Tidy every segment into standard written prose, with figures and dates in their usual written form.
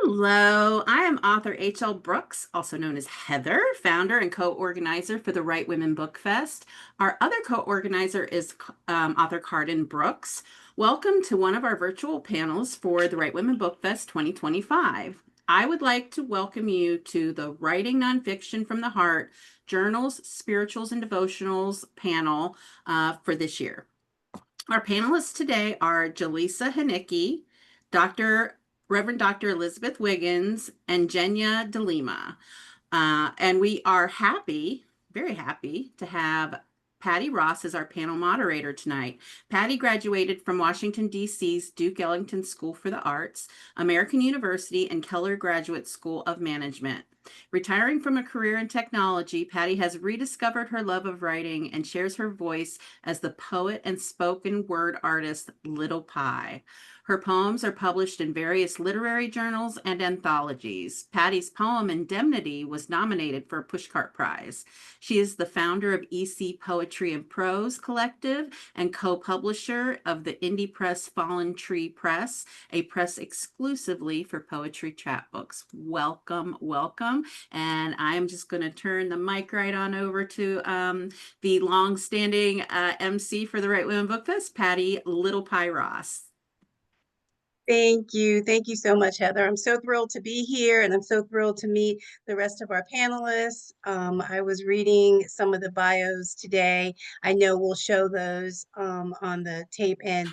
Hello, I am author H.L. Brooks, also known as Heather, founder and co-organizer for the Right Women Book Fest. Our other co-organizer is author Cardyn Brooks. Welcome to one of our virtual panels for the Right Women Book Fest 2025. I would like to welcome you to the Writing Nonfiction from the Heart Journals, Spirituals, and Devotionals panel for this year. Our panelists today are Jaleesa Hanicki, Dr. Reverend Dr. Elizabeth Wiggins, and Jenya DeLima. And we are happy, very happy, to have Patti Ross as our panel moderator tonight. Patti graduated from Washington, D.C.'s Duke Ellington School for the Arts, American University, and Keller Graduate School of Management. Retiring from a career in technology, Patti has rediscovered her love of writing and shares her voice as the poet and spoken word artist Little Pie. Her poems are published in various literary journals and anthologies. Patti's poem Indemnity was nominated for a Pushcart Prize. She is the founder of EC Poetry and Prose Collective and co-publisher of the indie press Fallen Tree Press, a press exclusively for poetry chapbooks. Welcome, welcome. And I'm just going to turn the mic right on over to the long-standing MC for the Right Women Book Fest, Patti Little Pie Ross. Thank you. Thank you so much, Heather. I'm so thrilled to be here, and I'm so thrilled to meet the rest of our panelists. I was reading some of the bios today. I know we'll show those on the tape, and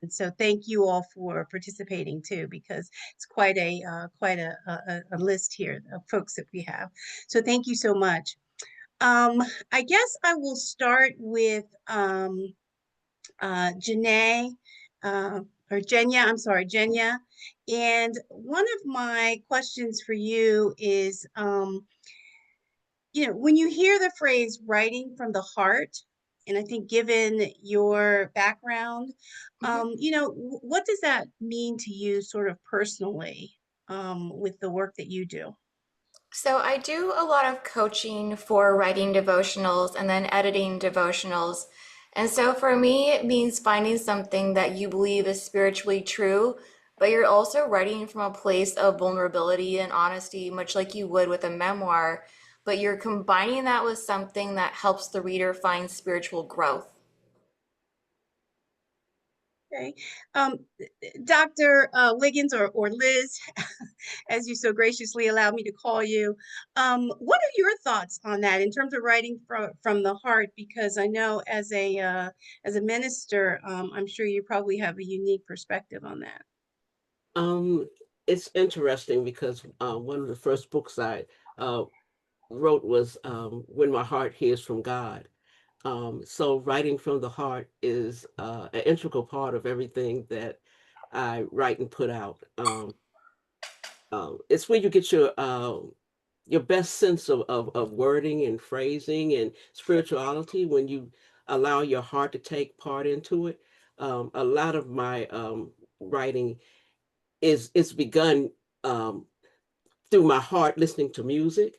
so thank you all for participating too, because it's quite a list here of folks that we have. So thank you so much. I guess I will start with Janae. Or Jenya, I'm sorry, Jenya. And one of my questions for you is, when you hear the phrase writing from the heart, and I think given your background, what does that mean to you sort of personally with the work that you do? So I do a lot of coaching for writing devotionals and then editing devotionals. And so for me, it means finding something that you believe is spiritually true, but you're also writing from a place of vulnerability and honesty, much like you would with a memoir, but you're combining that with something that helps the reader find spiritual growth. Okay. Dr. Wiggins or Liz, as you so graciously allowed me to call you, what are your thoughts on that in terms of writing from the heart? Because I know as a minister, I'm sure you probably have a unique perspective on that. Um, it's interesting because one of the first books I wrote was When My Heart Hears from God. So writing from the heart is an integral part of everything that I write and put out. It's where you get your best sense of wording and phrasing and spirituality when you allow your heart to take part into it. A lot of my writing it's begun um, through my heart listening to music.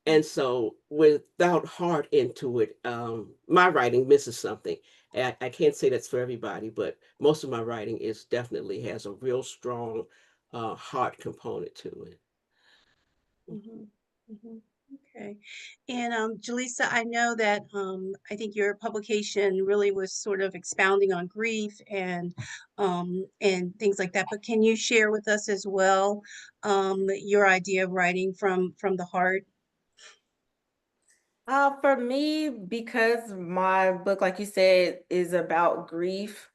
And so without heart into it, my writing misses something. I can't say that's for everybody, but most of my writing is definitely has a real strong heart component to it. Mhm, mhm. Okay. And Jaleesa, I know that I think your publication really was sort of expounding on grief and things like that. But can you share with us as well your idea of writing from the heart? For me, because my book, like you said, is about grief,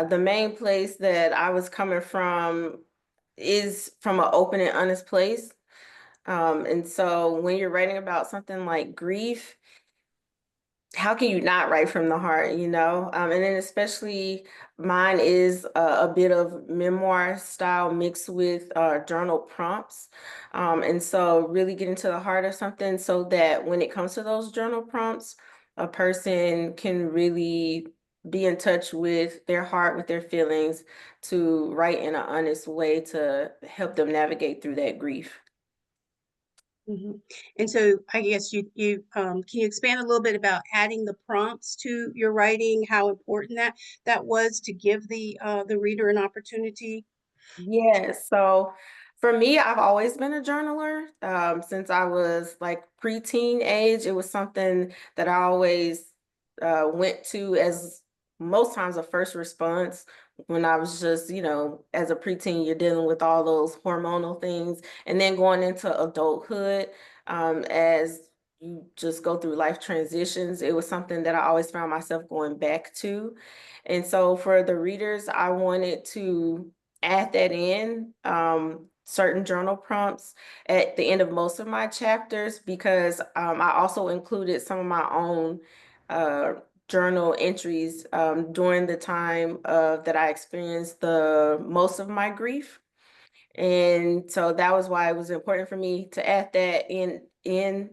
the main place that I was coming from is from an open and honest place. And so when you're writing about something like grief, how can you not write from the heart, you know? And then especially mine is a bit of memoir style mixed with journal prompts. And so really getting to the heart of something so that when it comes to those journal prompts, a person can really be in touch with their heart, with their feelings, to write in an honest way to help them navigate through that grief. Mhm. And so I guess you can you expand a little bit about adding the prompts to your writing, how important that was to give the reader an opportunity? Yes. So For me, I've always been a journaler. Since I was like preteen age, it was something that I always went to as most times a first response when I was just, as a preteen, you're dealing with all those hormonal things. And then going into adulthood, as you just go through life transitions, it was something that I always found myself going back to. And so for the readers, I wanted to add that in, certain journal prompts at the end of most of my chapters, because I also included some of my own uh, journal entries during the time that I experienced the most of my grief. And so that was why it was important for me to add that in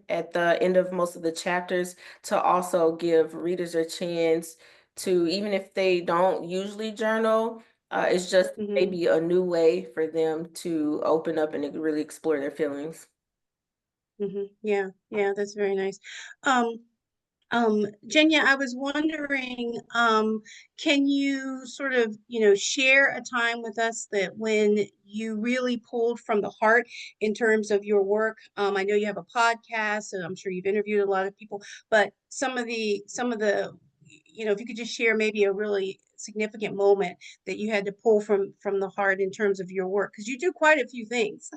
at the end of most of the chapters, to also give readers a chance to, even if they don't usually journal, it's just Mhm. maybe a new way for them to open up and really explore their feelings. Yeah, yeah, that's very nice. Um, Jenya, I was wondering, can you sort of, share a time with us that when you really pulled from the heart in terms of your work? I know you have a podcast, and I'm sure you've interviewed a lot of people, but some of the, if you could just share maybe a really significant moment that you had to pull from the heart in terms of your work, because you do quite a few things.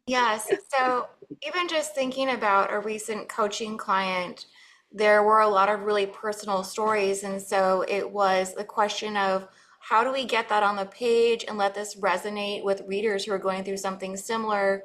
Yes. So even just thinking about a recent coaching client, there were a lot of really personal stories. And so it was the question of how do we get that on the page and let this resonate with readers who are going through something similar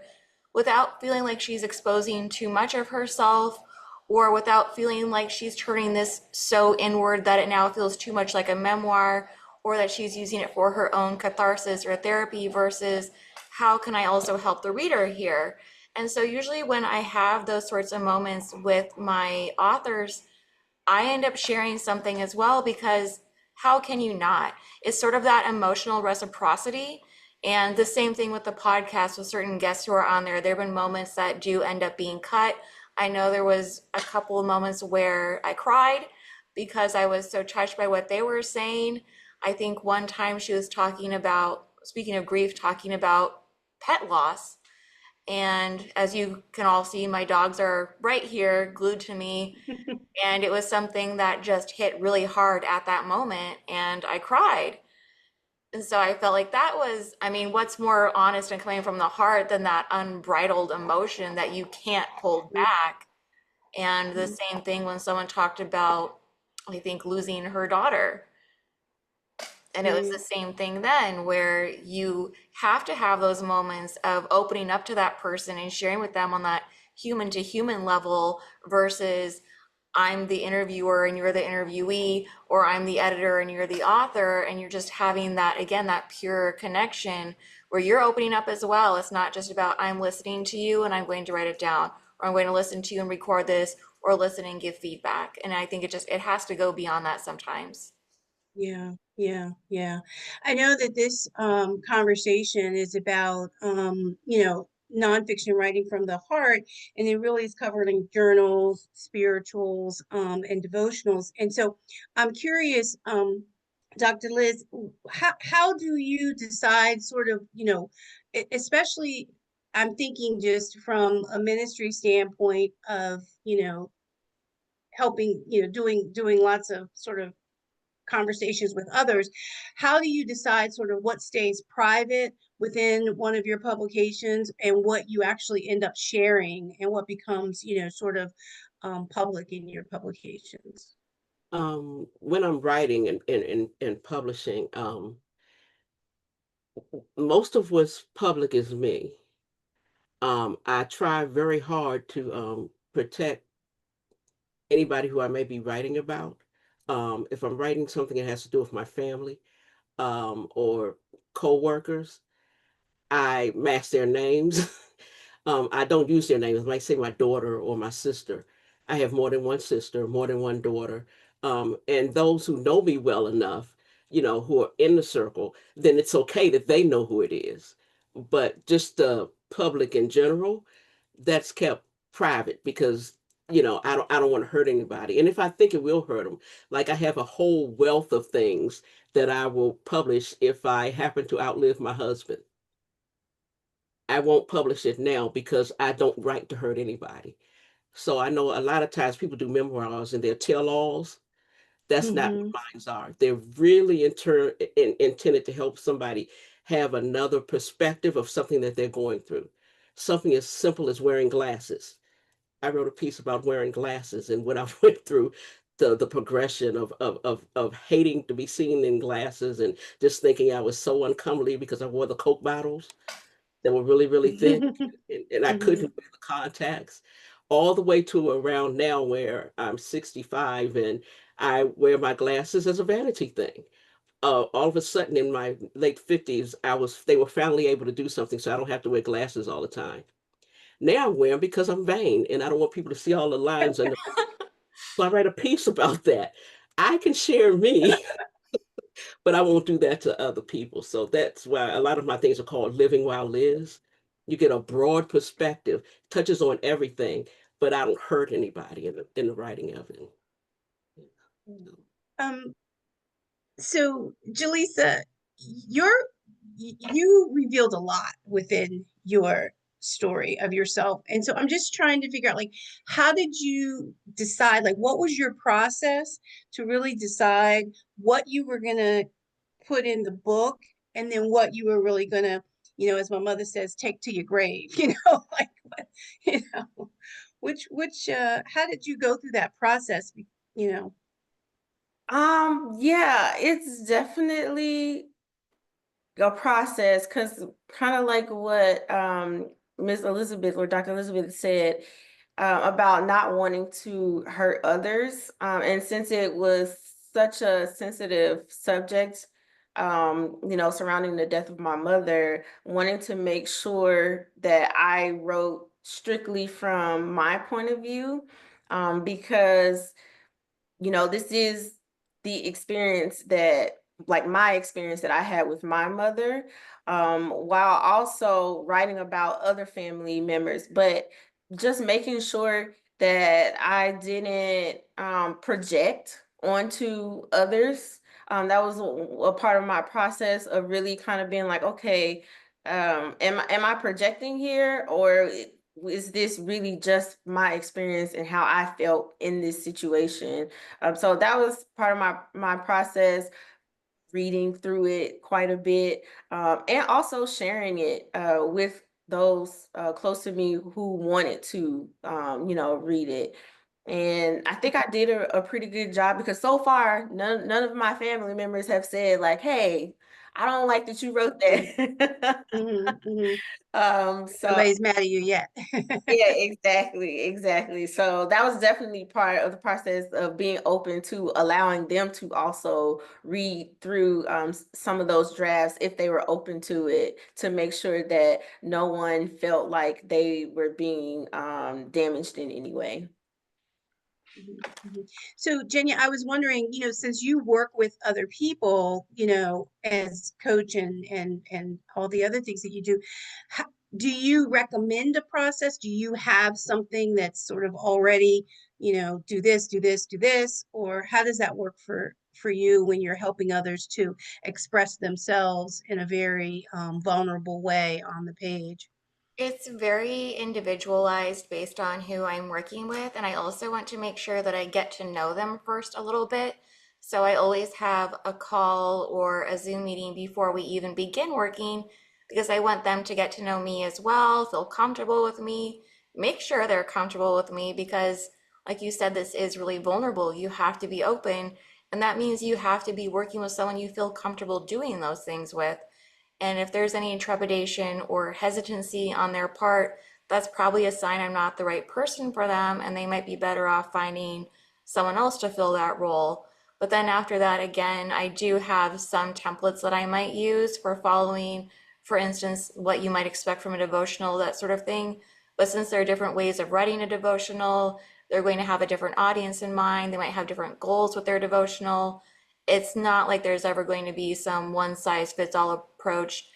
without feeling like she's exposing too much of herself, or without feeling like she's turning this so inward that it now feels too much like a memoir, or that she's using it for her own catharsis or therapy, versus how can I also help the reader here? And so usually when I have those sorts of moments with my authors, I end up sharing something as well, because how can you not? It's sort of that emotional reciprocity. And the same thing with the podcast with certain guests who are on there. There have been moments that do end up being cut. I know there was a couple of moments where I cried because I was so touched by what they were saying. I think one time she was talking about, speaking of grief, talking about pet loss. And as you can all see, my dogs are right here glued to me, and it was something that just hit really hard at that moment, and I cried. And so I felt like that was, I mean, what's more honest and coming from the heart than that unbridled emotion that you can't hold back? And the same thing when someone talked about, I think, losing her daughter. And it was the Mhm. same thing then, where you have to have those moments of opening up to that person and sharing with them on that human to human level, versus I'm the interviewer and you're the interviewee, or I'm the editor and you're the author, and you're just having that, again, that pure connection where you're opening up as well. It's not just about I'm listening to you and I'm going to write it down, or I'm going to listen to you and record this, or listen and give feedback. And I think it has to go beyond that sometimes. Yeah, yeah, yeah. I know that this conversation is about nonfiction writing from the heart, and it really is covering journals, spirituals, and devotionals. And so I'm curious, Dr. Liz, how do you decide sort of, especially I'm thinking just from a ministry standpoint of, helping, doing lots of sort of conversations with others. How do you decide sort of what stays private within one of your publications and what you actually end up sharing and what becomes, sort of public in your publications? When I'm writing and publishing, most of what's public is me. I try very hard to protect anybody who I may be writing about. If I'm writing something that has to do with my family or coworkers, I mask their names. I don't use their names. I might say my daughter or my sister. I have more than one sister, more than one daughter. And those who know me well enough, who are in the circle, then it's okay that they know who it is. But just the public in general, that's kept private because I don't want to hurt anybody. And if I think it will hurt them, like I have a whole wealth of things that I will publish if I happen to outlive my husband. I won't publish it now because I don't write to hurt anybody. So I know a lot of times people do memoirs and they're tell-alls. That's not Mm-hmm. what mine are. They're really intended to help somebody have another perspective of something that they're going through. Something as simple as wearing glasses. I wrote a piece about wearing glasses and what I went through, the progression of hating to be seen in glasses and just thinking I was so uncomely because I wore the Coke bottles that were really, really thick, and I Mm-hmm. couldn't wear the contacts, all the way to around now where I'm 65 and I wear my glasses as a vanity thing. All of a sudden in my late 50s, they were finally able to do something so I don't have to wear glasses all the time. Now I wear them because I'm vain and I don't want people to see all the lines under. So I write a piece about that. I can share me, but I won't do that to other people. So that's why a lot of my things are called Living While Liz. You get a broad perspective, touches on everything, but I don't hurt anybody in the writing of it. Um, so Jaleesa, you're you revealed a lot within your story of yourself. And so I'm just trying to figure out, like, how did you decide, like, what was your process to really decide what you were gonna put in the book, and then what you were really gonna, as my mother says, take to your grave, like what, how did you go through that process, you know? Yeah, it's definitely a process because kind of like what Miss Elizabeth or Dr. Elizabeth said about not wanting to hurt others. And since it was such a sensitive subject, surrounding the death of my mother, wanting to make sure that I wrote strictly from my point of view, because this is the experience that, like my experience that I had with my mother, while also writing about other family members, but just making sure that I didn't project onto others. That was a part of my process of really kind of being like, okay, am I projecting here, or is this really just my experience and how I felt in this situation? So that was part of my process, reading through it quite a bit, and also sharing it with those close to me who wanted to, read it. And I think I did a pretty good job because so far none of my family members have said like, "Hey, I don't like that you wrote that." Mm-hmm. So Nobody's mad at you yet. yeah, exactly. So that was definitely part of the process of being open to allowing them to also read through some of those drafts if they were open to it, to make sure that no one felt like they were being damaged in any way. Mhm, mhm. So, Jenya, I was wondering, since you work with other people, as coach and all the other things that you do, how, do you recommend a process? Do you have something that's sort of already, do this, do this, do this, or how does that work for you when you're helping others to express themselves in a very vulnerable way on the page? It's very individualized based on who I'm working with, and I also want to make sure that I get to know them first a little bit. So I always have a call or a Zoom meeting before we even begin working because I want them to get to know me as well, feel comfortable with me, make sure they're comfortable with me because, like you said, this is really vulnerable. You have to be open, and that means you have to be working with someone you feel comfortable doing those things with. And if there's any trepidation or hesitancy on their part, that's probably a sign I'm not the right person for them, and they might be better off finding someone else to fill that role. But then after that, again, I do have some templates that I might use for following, for instance, what you might expect from a devotional, that sort of thing. But since there are different ways of writing a devotional, they're going to have a different audience in mind. They might have different goals with their devotional. It's not like there's ever going to be some one size fits all approach.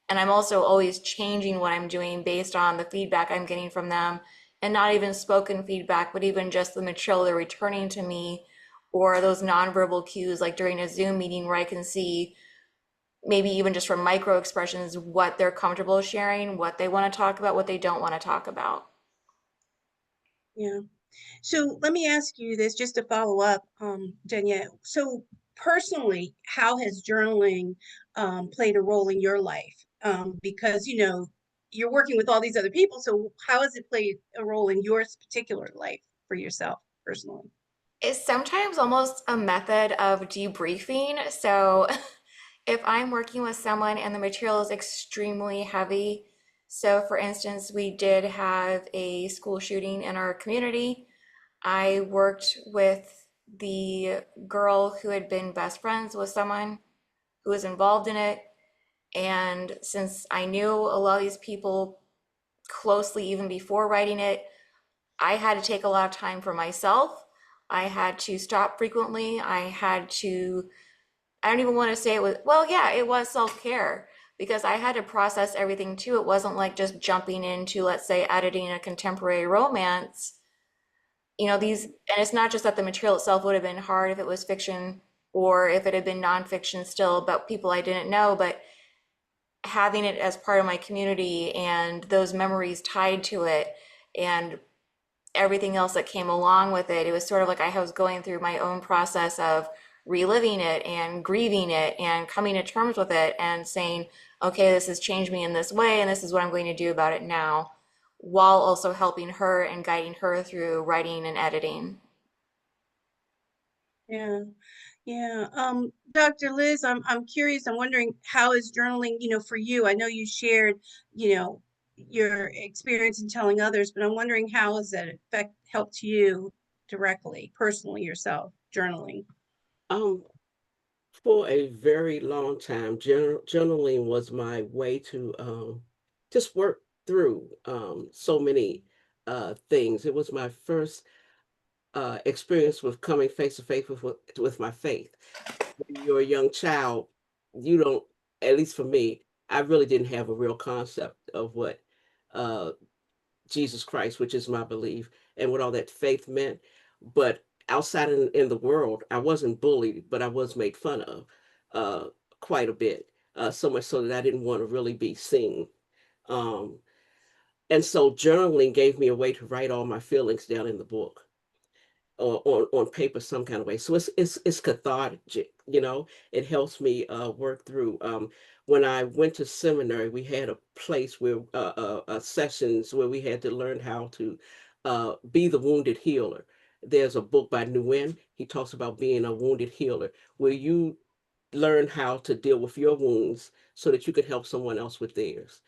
And I'm also always changing what I'm doing based on the feedback I'm getting from them, and not even spoken feedback, but even just the material they're returning to me, or those nonverbal cues like during a Zoom meeting where I can see maybe even just from micro expressions, what they're comfortable sharing, what they want to talk about, what they don't want to talk about. Yeah. So let me ask you this just to follow up, Danielle. So personally, how has journaling played a role in your life? Because you're working with all these other people. So how has it played a role in your particular life for yourself personally? It's sometimes almost a method of debriefing. So if I'm working with someone and the material is extremely heavy, so for instance, we did have a school shooting in our community. I worked with the girl who had been best friends with someone who was involved in it. And since I knew a lot of these people closely even before writing it, I had to take a lot of time for myself. I had to stop frequently. I don't even want to say it was, well, yeah, it was self-care because I had to process everything too. It wasn't like just jumping into, let's say, editing a contemporary romance. And it's not just that the material itself would have been hard if it was fiction or if it had been nonfiction still about people I didn't know, but having it as part of my community and those memories tied to it and everything else that came along with it, it was sort of like I was going through my own process of reliving it and grieving it and coming to terms with it and saying, okay, this has changed me in this way, and this is what I'm going to do about it now, while also helping her and guiding her through writing and editing. Yeah. Yeah. Dr. Liz, I'm curious. I'm wondering, how is journaling, for you? I know you shared, your experience in telling others, but I'm wondering, how has that helped you directly, personally, yourself, journaling? Um, for a very long time, journaling was my way to just work through so many things. It was my first experience with coming face to face with my faith. When you're a young child, you don't, at least for me, I really didn't have a real concept of what uh, Jesus Christ, which is my belief, and what all that faith meant. But outside in the world, I wasn't bullied, but I was made fun of uh, quite a bit, so much so that I didn't want to really be seen. Um, and so journaling gave me a way to write all my feelings down in the book or on paper some kind of way. So it's cathartic, It helps me work through. When I went to seminary, we had a place where sessions where we had to learn how to be the wounded healer. There's a book by Nguyen. He talks about being a wounded healer, where you learn how to deal with your wounds so that you can help someone else with theirs.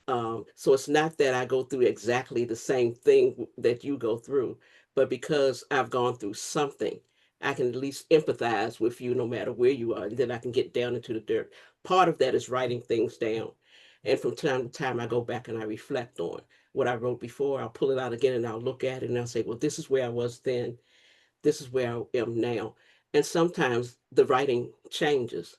So it's not that I go through exactly the same thing that you go through, but because I've gone through something, I can at least empathize with you no matter where you are, and then I can get down into the dirt. Part of that is writing things down. And from time to time, I go back and I reflect on what I wrote before. I'll pull it out again and I'll look at it and I'll say, well, this is where I was then. This is where I am now. And sometimes the writing changes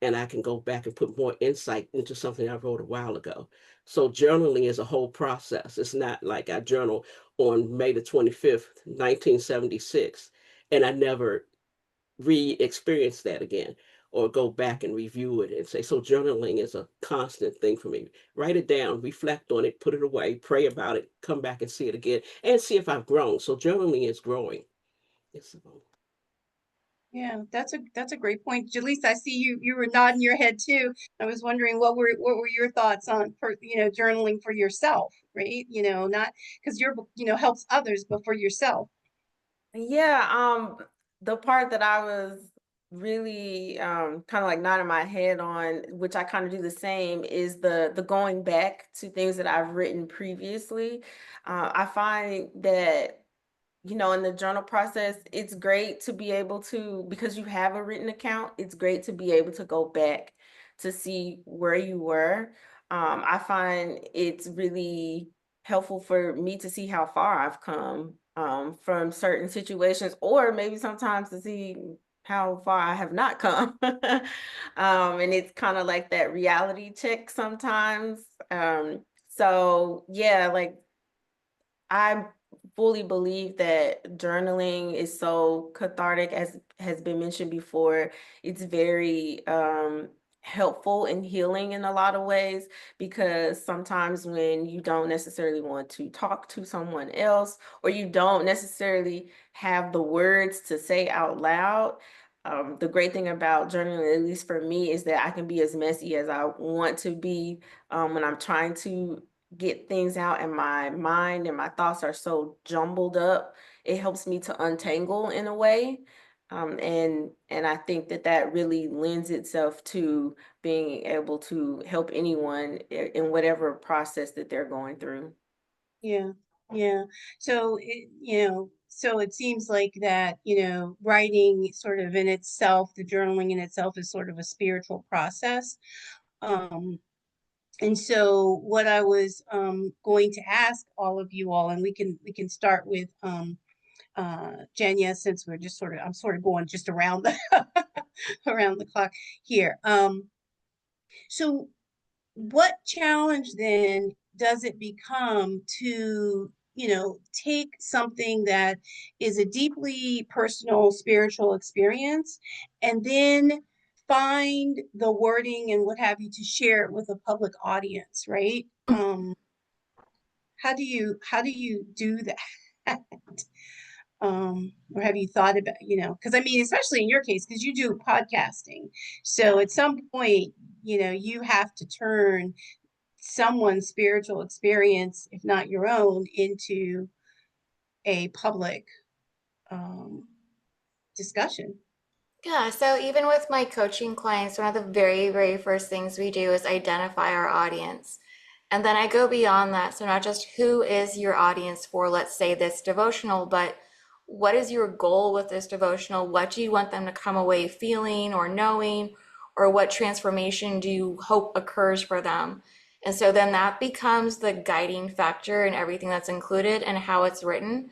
and I can go back and put more insight into something I wrote a while ago. So journaling is a whole process. It's not like I journal on May the 25th, 1976, and I never re-experience that again or go back and review it and say, so journaling is a constant thing for me. Write it down, reflect on it, put it away, pray about it, come back and see it again and see if I've grown. So journaling is growing. It's, Yeah, that's a great point. Jaleesa, I see you were nodding your head too. I was wondering, what were your thoughts on, journaling for yourself, right? Not because your book, helps others, but for yourself. Yeah, the part that I was really kind of like nodding my head on, which I kind of do the same, is the going back to things that I've written previously. I find that in the journal process, it's great to be able to, because you have a written account, it's great to be able to go back to see where you were. I find it's really helpful for me to see how far I've come from certain situations, or maybe sometimes to see how far I have not come. And it's kind of like that reality check sometimes. So yeah, like I fully believe that journaling is so cathartic, as has been mentioned before. It's very helpful and healing in a lot of ways, because sometimes when you don't necessarily want to talk to someone else, or you don't necessarily have the words to say out loud, the great thing about journaling, at least for me, is that I can be as messy as I want to be when I'm trying to get things out, and my mind and my thoughts are so jumbled up. It helps me to untangle in a way. And I think that that really lends itself to being able to help anyone in whatever process that they're going through. Yeah, yeah. So so it seems like that, writing sort of in itself, the journaling in itself is sort of a spiritual process. Um, and so what I was going to ask all of you all, and we can start with Jenya, since I'm sort of going just around the around the clock here. So what challenge then does it become to, take something that is a deeply personal spiritual experience and then find the wording and what have you to share it with a public audience, right? How do you do that? Or have you thought about, because I mean, especially in your case, because you do podcasting. So at some point, you have to turn someone's spiritual experience, if not your own, into a public um, discussion. Yeah, so even with my coaching clients, one of the very, very first things we do is identify our audience. And then I go beyond that. So not just who is your audience for, let's say, this devotional, but what is your goal with this devotional? What do you want them to come away feeling or knowing? Or what transformation do you hope occurs for them? And so then that becomes the guiding factor in everything that's included and how it's written.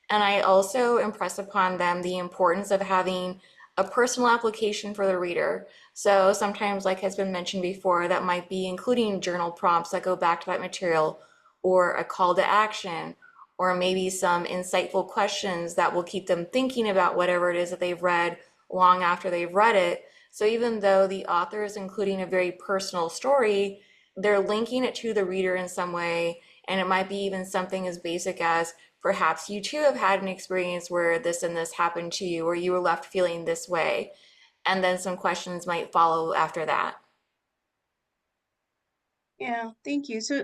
And I also impress upon them the importance of having a personal application for the reader. So sometimes, like has been mentioned before, that might be including journal prompts that go back to that material, or a call to action, or maybe some insightful questions that will keep them thinking about whatever it is that they've read long after they've read it. So even though the author is including a very personal story, they're linking it to the reader in some way. And it might be even something as basic as, perhaps you too have had an experience where this and this happened to you, or you were left feeling this way. And then some questions might follow after that. Yeah, thank you. So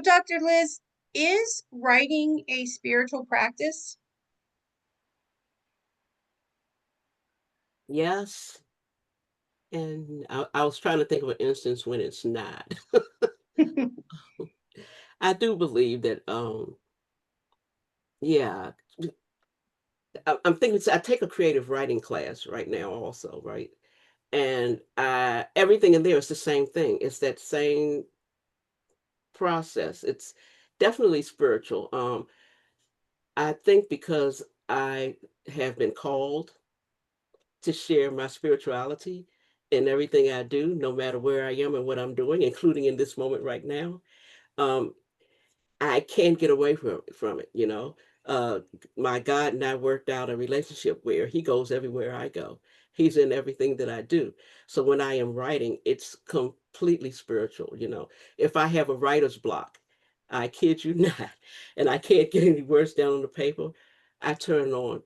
Dr. Liz, is writing a spiritual practice? Yes. And I was trying to think of an instance when it's not. I do believe that, yeah, I'm thinking, I take a creative writing class right now also, right? And everything in there is the same thing. It's that same process. It's definitely spiritual. I think because I have been called to share my spirituality in everything I do, no matter where I am and what I'm doing, including in this moment right now. Um, I can't get away from it, you know. Uh, my God and I worked out a relationship where he goes everywhere I go. He's in everything that I do. So when I am writing, it's completely spiritual, you know. If I have a writer's block, I kid you not, and I can't get any words down on the paper, I turn on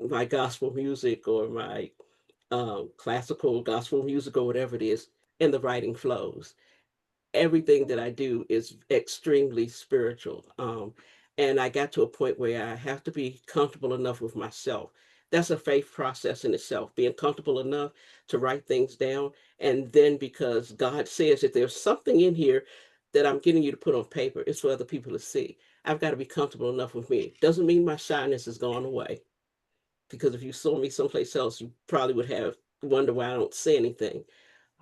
my gospel music or my classical gospel music or whatever it is, and the writing flows. Everything that I do is extremely spiritual. And I got to a point where I have to be comfortable enough with myself. That's a faith process in itself, being comfortable enough to write things down. And then because God says if there's something in here that I'm getting you to put on paper, it's for other people to see. I've got to be comfortable enough with me. Doesn't mean my shyness has gone away. Because if you saw me someplace else, you probably would have wonder why I don't say anything.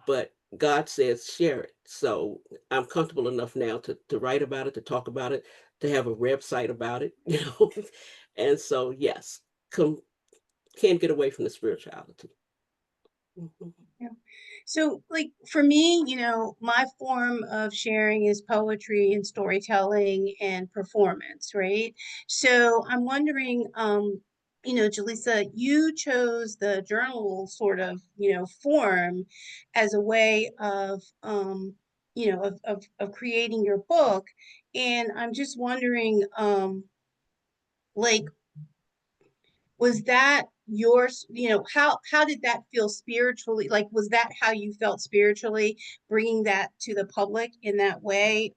But God says share it. So I'm comfortable enough now to write about it, to talk about it, to have a website about it, you know. And so yes, come can't get away from the spirituality. Mhm. Yeah. So, like for me, my form of sharing is poetry and storytelling and performance, right? So I'm wondering, Jaleesa, you chose the journal sort of, form as a way of, of creating your book. And I'm just wondering, like, was that yours, how did that feel spiritually? Like, was that how you felt spiritually, bringing that to the public in that way,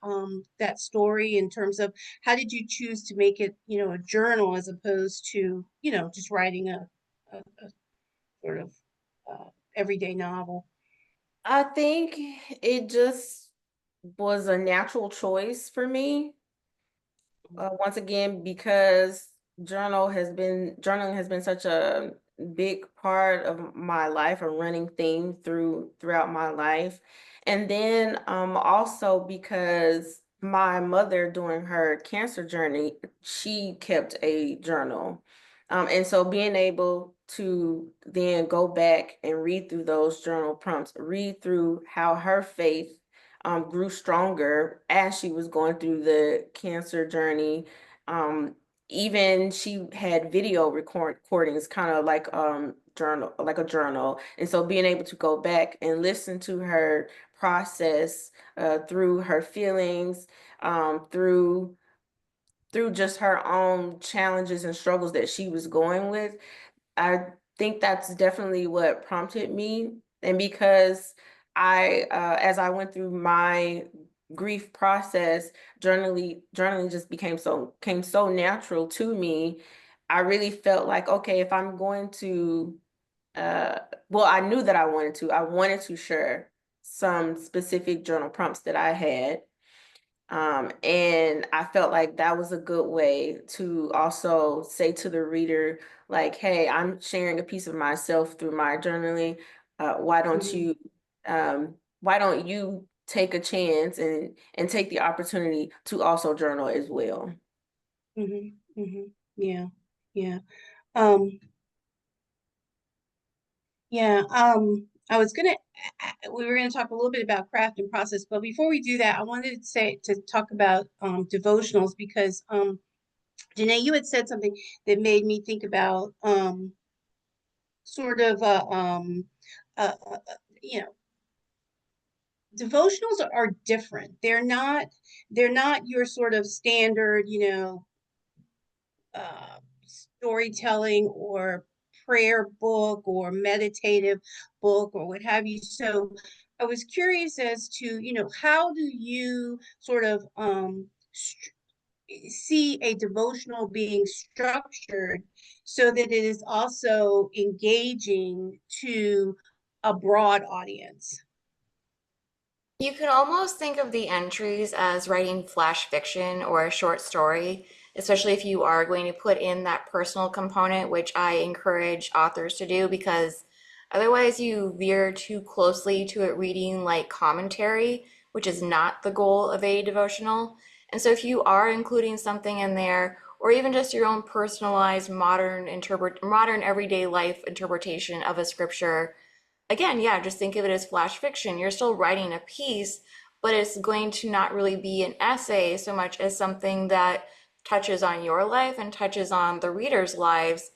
that story, in terms of how did you choose to make it, a journal, as opposed to, just writing a sort of everyday novel? I think it just was a natural choice for me. Once again, because journaling has been such a big part of my life, a running theme throughout my life. And then also because my mother, during her cancer journey, she kept a journal. And so being able to then go back and read through those journal prompts, read through how her faith grew stronger as she was going through the cancer journey. Um, Even she had video recordings, kind of like like a journal. And so being able to go back and listen to her process through her feelings, through just her own challenges and struggles that she was going with, I think that's definitely what prompted me. And because as I went through my grief process, journaling just came so natural to me. I really felt like, okay, if I'm going to, well, I knew that I wanted to share some specific journal prompts that I had. And I felt like that was a good way to also say to the reader, like, hey, I'm sharing a piece of myself through my journaling. Why don't Mhm, you take a chance and take the opportunity to also journal as well? mhm, mhm. Yeah, yeah. Um, Yeah, I was gonna, we were gonna talk a little bit about craft and process, but before we do that, I wanted to talk about devotionals, because Janae, you had said something that made me think about sort of you know, devotionals are different. They're not your sort of standard, uh, storytelling or prayer book or meditative book or what have you. So I was curious as to, how do you sort of see a devotional being structured so that it is also engaging to a broad audience? You can almost think of the entries as writing flash fiction or a short story, especially if you are going to put in that personal component, which I encourage authors to do, because otherwise you veer too closely to it reading like commentary, which is not the goal of a devotional. And so if you are including something in there, or even just your own personalized modern everyday life interpretation of a scripture, again, yeah, just think of it as flash fiction. You're still writing a piece, but it's going to not really be an essay so much as something that touches on your life and touches on the reader's lives.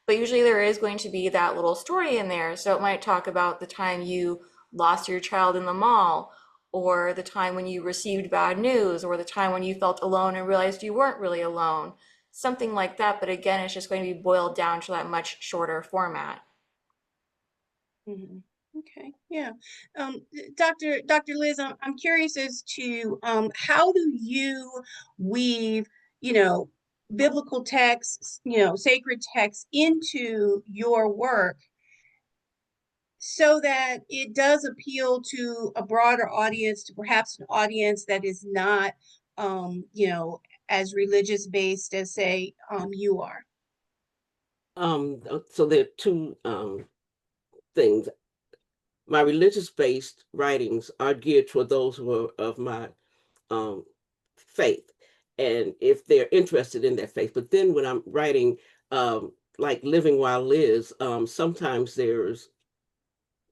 But usually there is going to be that little story in there. So it might talk about the time you lost your child in the mall, or the time when you received bad news, or the time when you felt alone and realized you weren't really alone. Something like that. But again, it's just going to be boiled down to that much shorter format. Mhm. Okay, yeah. Dr. Liz, I'm curious as to how do you weave, you know, biblical texts, sacred texts into your work so that it does appeal to a broader audience, to perhaps an audience that is not, as religious based as, say, you are. So there are two things. My religious-based writings are geared toward those who are of my um, faith, and if they're interested in their faith. But then when I'm writing, like Living While Liz, sometimes there's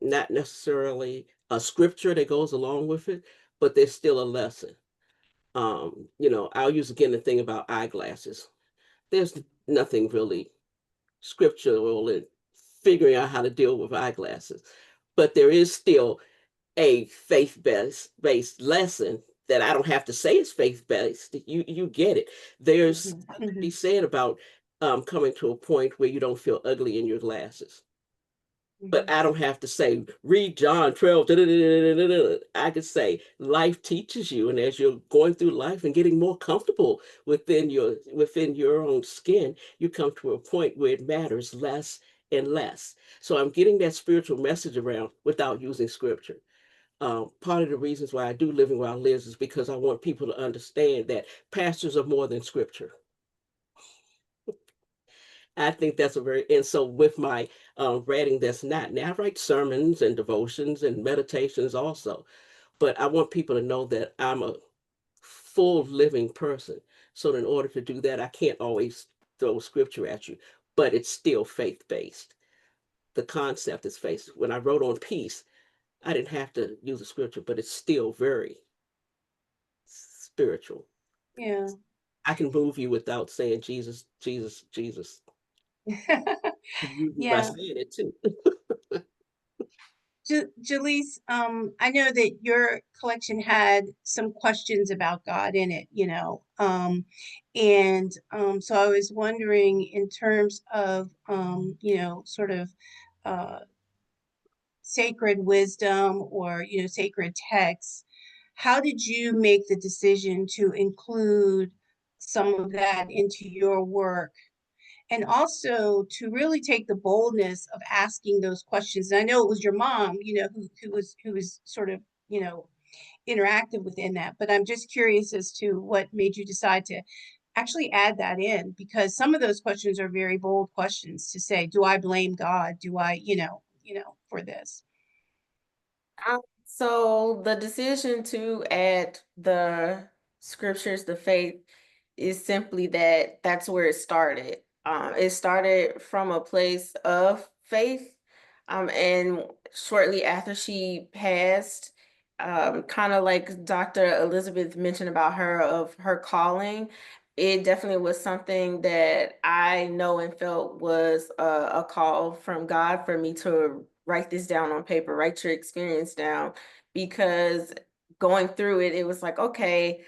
not necessarily a scripture that goes along with it, but there's still a lesson. I'll use again the thing about eyeglasses. There's nothing really scriptural and figuring out how to deal with eyeglasses. But there is still a faith-based lesson that I don't have to say is faith-based. You get it. There's something to be said about coming to a point where you don't feel ugly in your glasses. But I don't have to say, read John 12. Da, da, da, da, da, da. I could say life teaches you, and as you're going through life and getting more comfortable within your own skin, you come to a point where it matters less and less. So I'm getting that spiritual message around without using scripture. Part of the reasons why I do Living While Lives is because I want people to understand that pastors are more than scripture. I think that's and so with my writing that's not, now I write sermons and devotions and meditations also, but I want people to know that I'm a full living person. So in order to do that, I can't always throw scripture at you, but it's still faith-based. The concept is faith. When I wrote on peace, I didn't have to use a scripture, but it's still very spiritual. Yeah. I can move you without saying Jesus, Jesus, Jesus. You by Yeah. saying it too. Jaleese, I know that your collection had some questions about God in it, and so I was wondering in terms of, sort of uh, sacred wisdom or, sacred texts, how did you make the decision to include some of that into your work? And also to really take the boldness of asking those questions. And I know it was your mom, who was sort of, interactive within that. But I'm just curious as to what made you decide to actually add that in, because some of those questions are very bold questions to say, do I blame God? Do I, for this? So the decision to add the scriptures, the faith, is simply that that's where it started. It started from a place of faith. And shortly after she passed, kind of like Dr. Elizabeth mentioned about her calling, it definitely was something that I know and felt was a call from God for me to write this down on paper, write your experience down, because going through it, it was like, okay,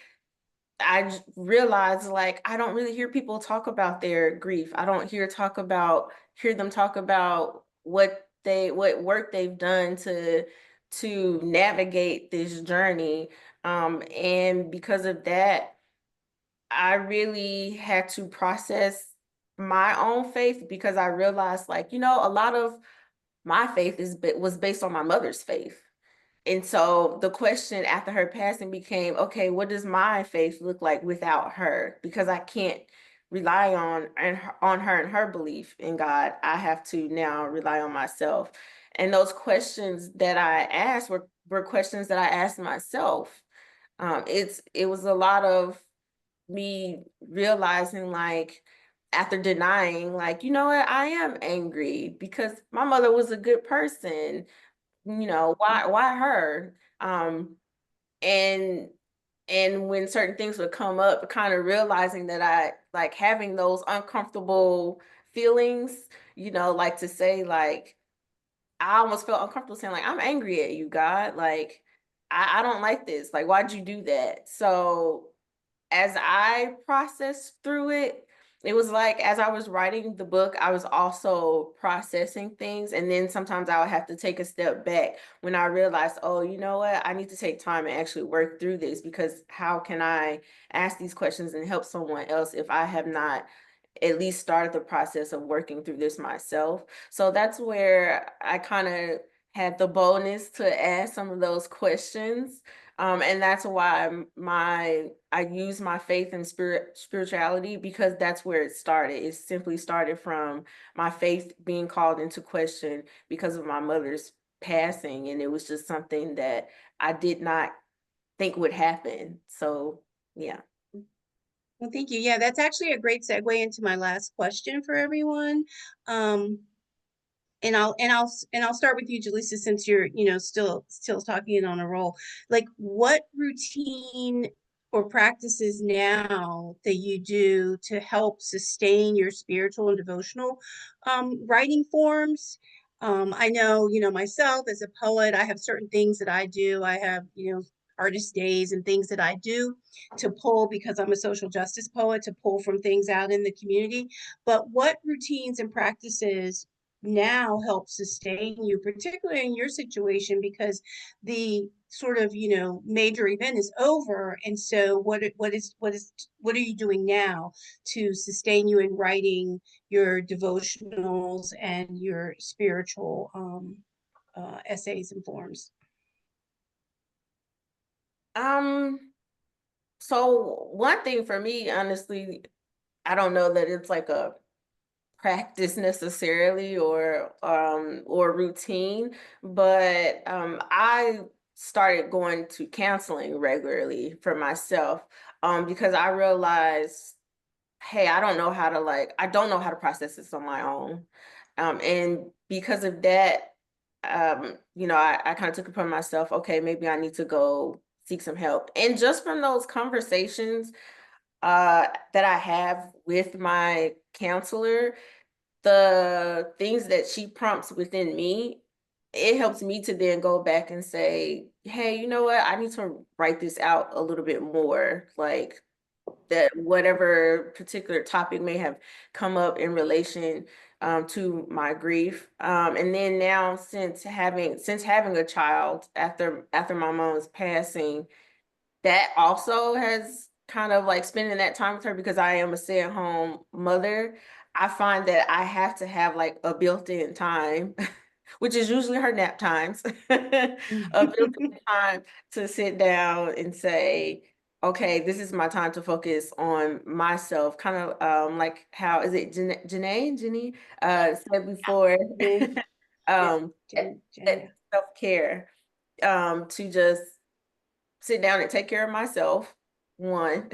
realized like I don't really hear people talk about their grief. I don't hear them talk about what work they've done to navigate this journey. And because of that, I really had to process my own faith, because I realized, like, a lot of my faith was based on my mother's faith. And so the question after her passing became, okay, what does my faith look like without her? Because I can't rely on her and her belief in God. I have to now rely on myself. And those questions that I asked were questions that I asked myself. It was a lot of me realizing, like, after denying, like, you know what, I am angry because my mother was a good person. Why her? And when certain things would come up, kind of realizing that I like having those uncomfortable feelings, like to say, like, I almost felt uncomfortable saying, like, I'm angry at you, God. Like, I don't like this. Like, why'd you do that? So as I processed through it, it was like as I was writing the book, I was also processing things. And then sometimes I would have to take a step back when I realized, oh, you know what? I need to take time and actually work through this, because how can I ask these questions and help someone else if I have not at least started the process of working through this myself? So that's where I kind of had the boldness to ask some of those questions. And that's why I use my faith and spirituality, because that's where it started. It simply started from my faith being called into question because of my mother's passing, and it was just something that I did not think would happen. So yeah. Well, thank you. Yeah, that's actually a great segue into my last question for everyone. Um, and I'll start with you, Jaleesa, since you're, still talking and on a roll. Like, what routine or practices now that you do to help sustain your spiritual and devotional writing forms? I know, myself as a poet, I have certain things that I do. I have, artist days and things that I do to pull, because I'm a social justice poet, to pull from things out in the community. But what routines and practices now help sustain you, particularly in your situation, because the sort of major event is over, and so what are you doing now to sustain you in writing your devotionals and your spiritual essays and forms? So one thing for me, honestly, I don't know that it's like a practice necessarily or routine, but I started going to counseling regularly for myself because I realized, hey, I don't know how to process this on my own. And because of that, I kind of took it upon myself, okay, maybe I need to go seek some help. And just from those conversations that I have with my counselor, the things that she prompts within me, it helps me to then go back and say, hey, you know what? I need to write this out a little bit more. Like that whatever particular topic may have come up in relation to my grief. And then now since having a child after my mom's passing, that also has kind of like spending that time with her, because I am a stay-at-home mother. I find that I have to have like a built-in time, which is usually her nap times, a built-in time to sit down and say, okay, this is my time to focus on myself. Kind of like how is it Jenny said before, Yeah, um, Jenya. self-care, to just sit down and take care of myself, one,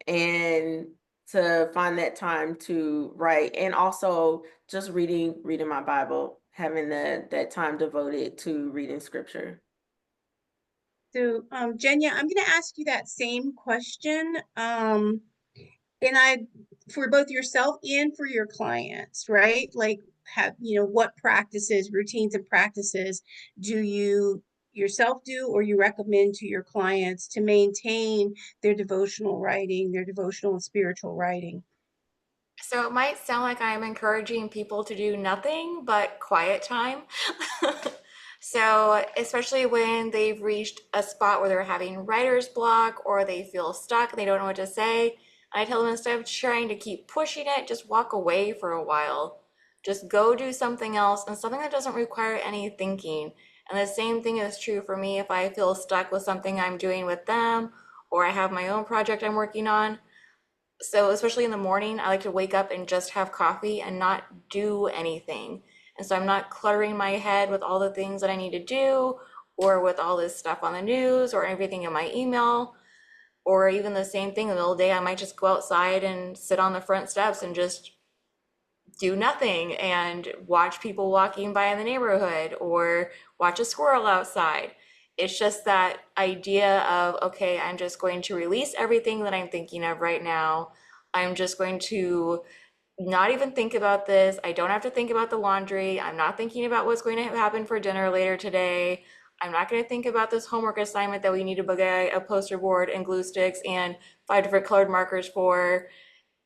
and to find that time to write, and also just reading my Bible, having that time devoted to reading scripture. So, Jenya, I'm going to ask you that same question. And for both yourself and for your clients, right? Like, what practices, routines and practices do you yourself do, or you recommend to your clients to maintain their devotional writing, their devotional and spiritual writing? So it might sound like I'm encouraging people to do nothing but quiet time. So, especially when they've reached a spot where they're having writer's block or they feel stuck and they don't know what to say, I tell them, instead of trying to keep pushing it, just walk away for a while. Just go do something else, and something that doesn't require any thinking. And the same thing is true for me if I feel stuck with something I'm doing with them, or I have my own project I'm working on. So especially in the morning, I like to wake up and just have coffee and not do anything. And so I'm not cluttering my head with all the things that I need to do, or with all this stuff on the news, or everything in my email. Or even the same thing in the middle of the day, I might just go outside and sit on the front steps and just do nothing and watch people walking by in the neighborhood, or watch a squirrel outside. It's just that idea of, okay, I'm just going to release everything that I'm thinking of right now. I'm just going to not even think about this. I don't have to think about the laundry. I'm not thinking about what's going to happen for dinner later today. I'm not going to think about this homework assignment that we need to buy a poster board and glue sticks and 5 different colored markers for.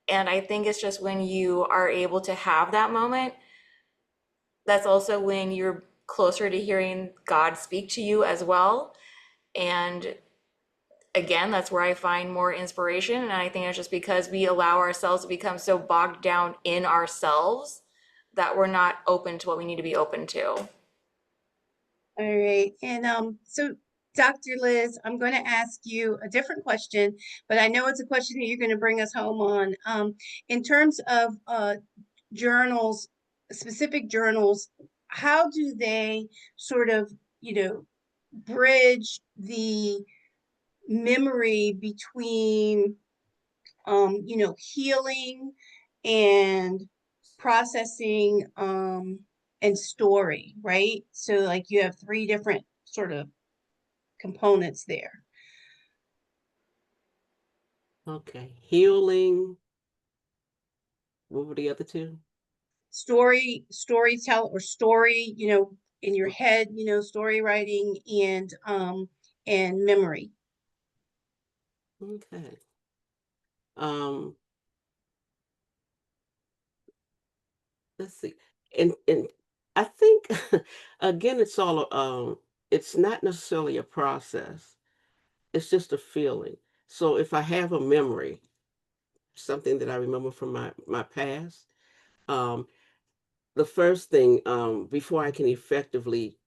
And I think it's just when you are able to have that moment, that's also when you're closer to hearing God speak to you as well. And again, that's where I find more inspiration. And I think it's just because we allow ourselves to become so bogged down in ourselves that we're not open to what we need to be open to. All right. And so Dr. Liz, I'm going to ask you a different question, but I know it's a question that you're going to bring us home on. In terms of journals, specific journals, how do they sort of, bridge the memory between, healing and processing, and story, right? So like you have three different sort of components there. Okay. Healing. What were the other two? Storytell or story, in your head, story writing and memory. Okay. Um, let's see. And I think again it's not necessarily a process. It's just a feeling. So if I have a memory, something that I remember from my past, um, the first thing before I can effectively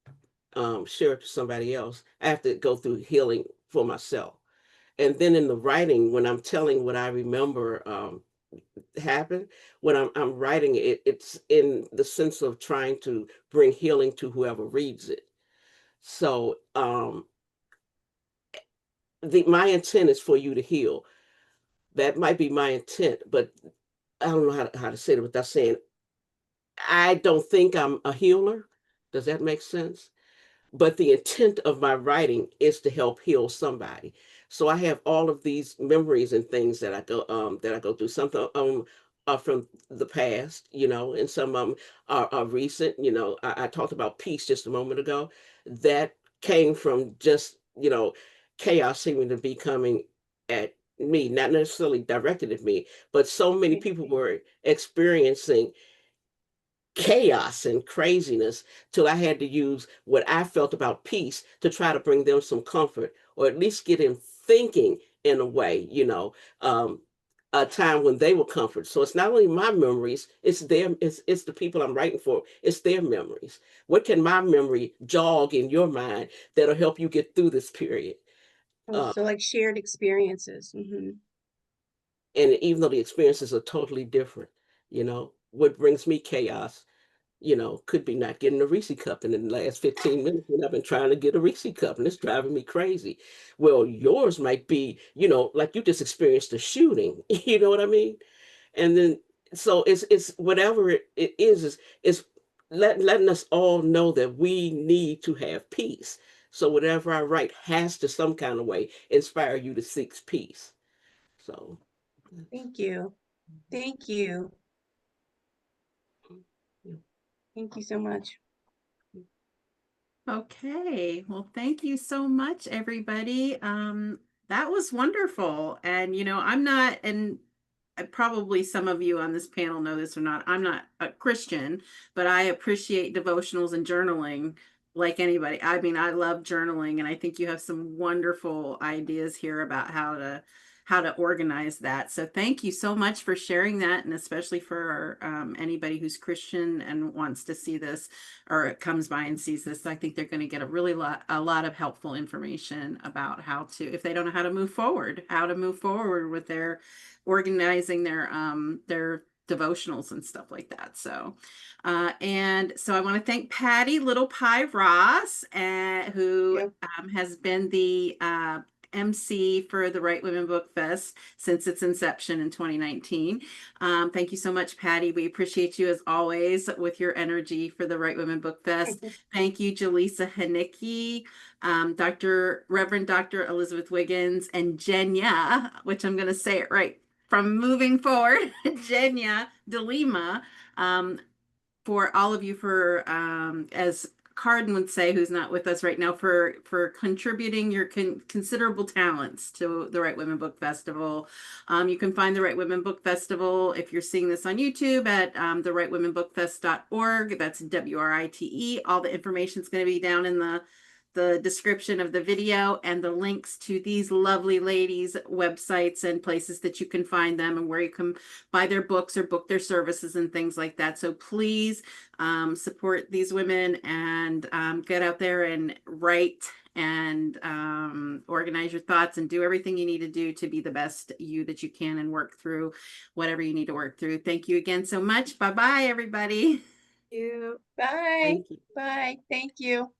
share it to somebody else, I have to go through healing for myself. And then in the writing, when I'm telling what I remember happened, when I'm writing it, it's in the sense of trying to bring healing to whoever reads it. So my intent is for you to heal. That might be my intent, but I don't know how to say it without saying I don't think I'm a healer. Does that make sense? But the intent of my writing is to help heal somebody. So I have all of these memories and things that I go through. Some are from the past, and some are recent. I talked about peace just a moment ago. That came from just chaos seeming to be coming at me, not necessarily directed at me, but so many people were experiencing chaos and craziness till I had to use what I felt about peace to try to bring them some comfort or at least get them thinking in a way, a time when they were comforted. So it's not only my memories, it's the people I'm writing for, it's their memories. What can my memory jog in your mind that'll help you get through this period? Oh, Uh, so like shared experiences. and even though the experiences are totally different, what brings me chaos could be not getting a Reese cup. And in the last 15 minutes, when I've been trying to get a Reese cup and it's driving me crazy. Well, yours might be, like you just experienced a shooting, you know what I mean? And then, so it's whatever it is letting us all know that we need to have peace. So whatever I write has to some kind of way inspire you to seek peace. So, Thank you. Thank you. yeah. Thank you so much. Okay, well, thank you so much, everybody. That was wonderful. And I'm not, and probably some of you on this panel know this or not, I'm not a Christian, but I appreciate devotionals and journaling like anybody. I mean, I love journaling, and I think you have some wonderful ideas here about how to organize that. So thank you so much for sharing that, and especially for anybody who's Christian and wants to see this or comes by and sees this. I think they're going to get a lot of helpful information about how to, if they don't know how to move forward with their organizing their devotionals and stuff like that. And so I want to thank Patti Little Pie Ross, who Yep. has been the MC for the Right Women Book Fest since its inception in 2019. Thank you so much, Patti. We appreciate you as always with your energy for the Right Women Book Fest. Thank you, Jaleesa Hanicki, Reverend Dr. Elizabeth Wiggins, and Jenya, which I'm going to say it right from moving forward, Jenya DeLima, for all of you for, as Cardyn would say, who's not with us right now, for contributing your considerable talents to the Right Women Book Festival. You can find the Right Women Book Festival if you're seeing this on YouTube at therightwomenbookfest.org. That's WRITE. All the information is going to be down in the description of the video, and the links to these lovely ladies' websites and places that you can find them and where you can buy their books or book their services and things like that. So please support these women and get out there and write and organize your thoughts and do everything you need to do to be the best you that you can and work through whatever you need to work through. Thank you again so much. Bye-bye, everybody. Thank you. Bye. Thank you. Bye. Thank you.